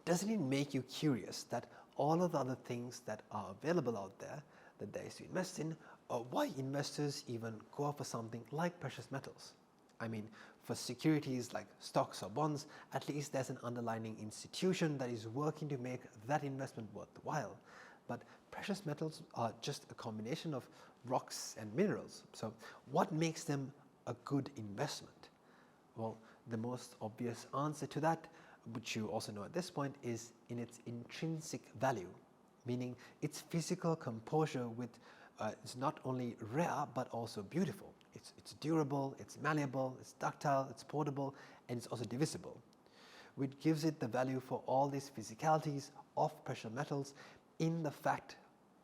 doesn't it make you curious that all of the other things that are available out there that there is to invest in, why investors even go for something like precious metals? I mean, for securities like stocks or bonds, at least there's an underlying institution that is working to make that investment worthwhile. But precious metals are just a combination of rocks and minerals. So what makes them a good investment? Well, the most obvious answer to that, which you also know at this point, is in its intrinsic value, meaning its physical composure with it's not only rare but also beautiful. It's durable, it's malleable, it's ductile, it's portable, and it's also divisible, which gives it the value for all these physicalities of precious metals in the fact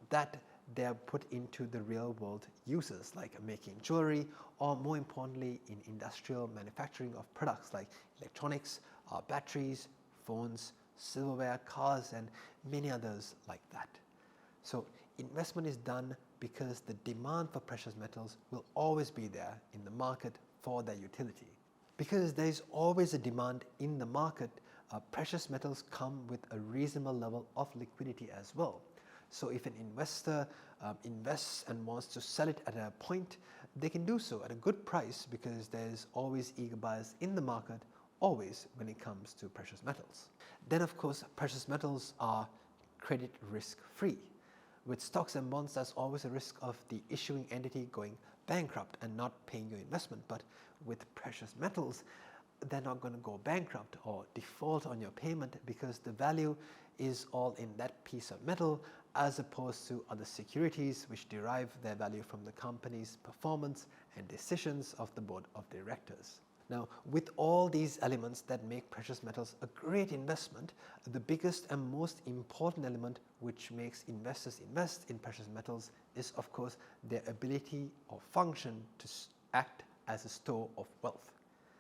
that they are put into the real world uses like making jewelry, or more importantly in industrial manufacturing of products like electronics, batteries, phones, silverware, cars, and many others like that. So investment is done because the demand for precious metals will always be there in the market for their utility. Because there is always a demand in the market, precious metals come with a reasonable level of liquidity as well. So if an investor invests and wants to sell it at a point, they can do so at a good price because there is always eager buyers in the market, always when it comes to precious metals. Then of course, precious metals are credit risk free. With stocks and bonds, there's always a risk of the issuing entity going bankrupt and not paying your investment. But with precious metals, they're not going to go bankrupt or default on your payment because the value is all in that piece of metal, as opposed to other securities which derive their value from the company's performance and decisions of the board of directors. Now, with all these elements that make precious metals a great investment, the biggest and most important element which makes investors invest in precious metals is, of course, their ability or function to act as a store of wealth.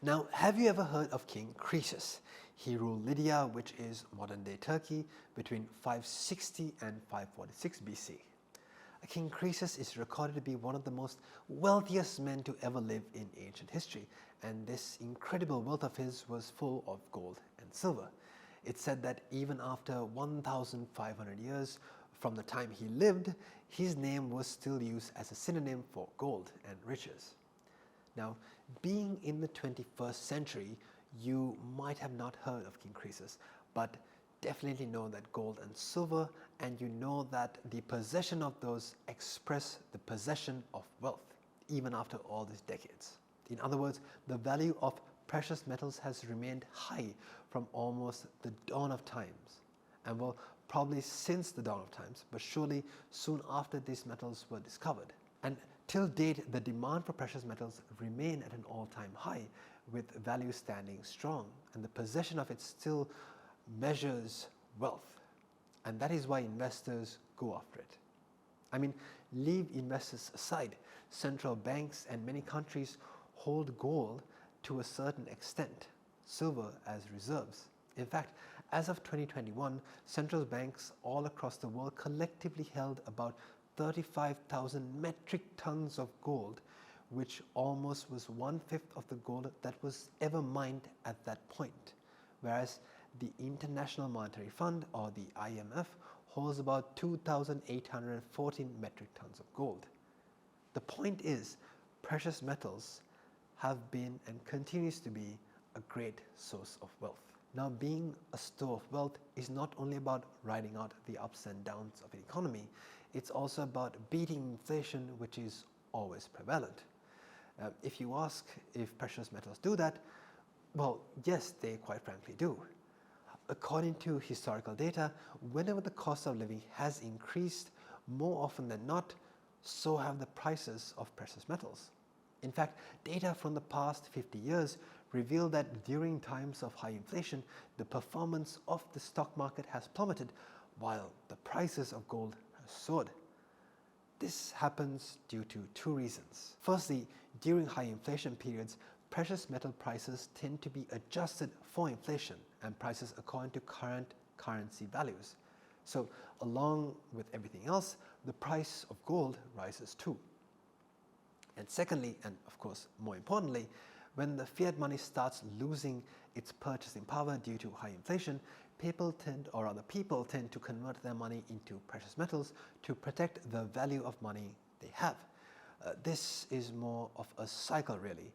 Now, have you ever heard of King Croesus? He ruled Lydia, which is modern-day Turkey, between 560 and 546 BC. King Croesus is recorded to be one of the most wealthiest men to ever live in ancient history, and this incredible wealth of his was full of gold and silver. It's said that even after 1,500 years from the time he lived, his name was still used as a synonym for gold and riches. Now, being in the 21st century, you might have not heard of King Croesus, but definitely know that gold and silver, and you know that the possession of those express the possession of wealth, even after all these decades. In other words, the value of precious metals has remained high from almost the dawn of times, and well, probably since the dawn of times, but surely soon after these metals were discovered. And till date, the demand for precious metals remain at an all-time high, with value standing strong, and the possession of it still measures wealth, and that is why investors go after it. I mean, leave investors aside. Central banks and many countries hold gold to a certain extent, silver as reserves. In fact, as of 2021, central banks all across the world collectively held about 35,000 metric tons of gold, which almost was 1/5 of the gold that was ever mined at that point, whereas the International Monetary Fund, or the IMF, holds about 2,814 metric tons of gold. The point is, precious metals have been and continues to be a great source of wealth. Now, being a store of wealth is not only about riding out the ups and downs of an economy, it's also about beating inflation, which is always prevalent. If you ask if precious metals do that, well, yes, they quite frankly do. According to historical data, whenever the cost of living has increased, more often than not, so have the prices of precious metals. In fact, data from the past 50 years reveal that during times of high inflation, the performance of the stock market has plummeted while the prices of gold have soared. This happens due to two reasons. Firstly, during high inflation periods, precious metal prices tend to be adjusted for inflation and prices according to current currency values. So along with everything else, the price of gold rises too. And secondly, and of course more importantly, when the fiat money starts losing its purchasing power due to high inflation, people tend to convert their money into precious metals to protect the value of money they have. This is more of a cycle really.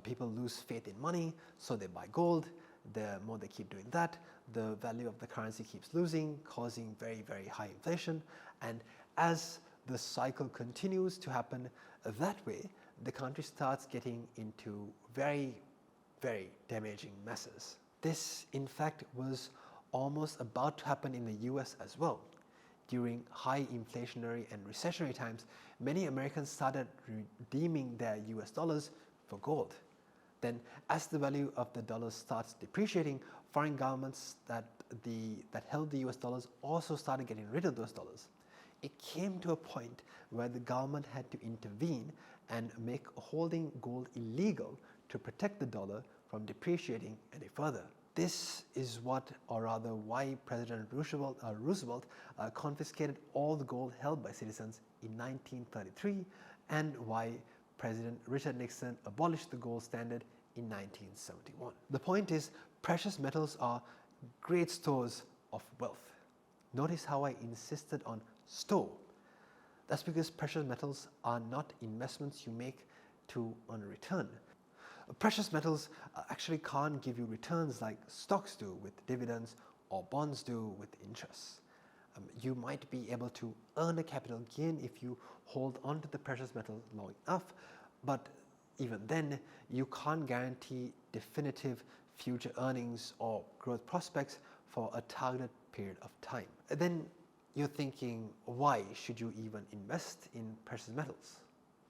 People lose faith in money, so they buy gold. The more they keep doing that, the value of the currency keeps losing, causing very, very high inflation. And as the cycle continues to happen that way, the country starts getting into very, very damaging messes. This, in fact, was almost about to happen in the US as well. During high inflationary and recessionary times, many Americans started redeeming their US dollars for gold. Then, as the value of the dollar starts depreciating, foreign governments that held the US dollars also started getting rid of those dollars. It came to a point where the government had to intervene and make holding gold illegal to protect the dollar from depreciating any further. This is what, or rather why, President Roosevelt confiscated all the gold held by citizens in 1933, and why President Richard Nixon abolished the gold standard in 1971. The point is, precious metals are great stores of wealth. Notice how I insisted on store. That's because precious metals are not investments you make to earn a return. Precious metals actually can't give you returns like stocks do with dividends or bonds do with interest. You might be able to earn a capital gain if you hold on to the precious metal long enough, but even then, you can't guarantee definitive future earnings or growth prospects for a targeted period of time. Then you're thinking, why should you even invest in precious metals,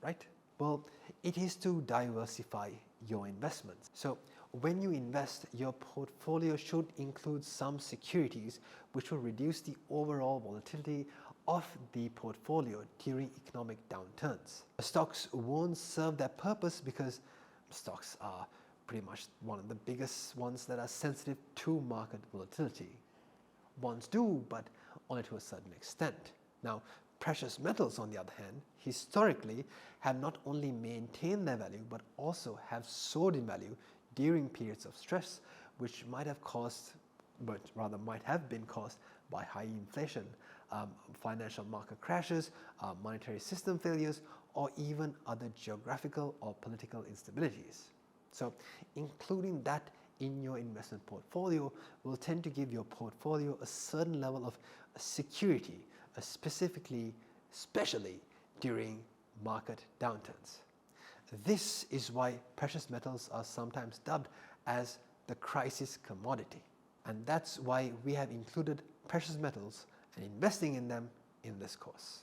right? Well, it is to diversify your investments. So when you invest, your portfolio should include some securities which will reduce the overall volatility of the portfolio during economic downturns. Stocks won't serve that purpose because stocks are pretty much one of the biggest ones that are sensitive to market volatility. Bonds do, but only to a certain extent. Now, precious metals, on the other hand, historically have not only maintained their value but also have soared in value during periods of stress, which might have been caused by high inflation, financial market crashes, monetary system failures, or even other geographical or political instabilities. So, including that in your investment portfolio will tend to give your portfolio a certain level of security, especially during market downturns. This is why precious metals are sometimes dubbed as the crisis commodity. And that's why we have included precious metals and investing in them in this course.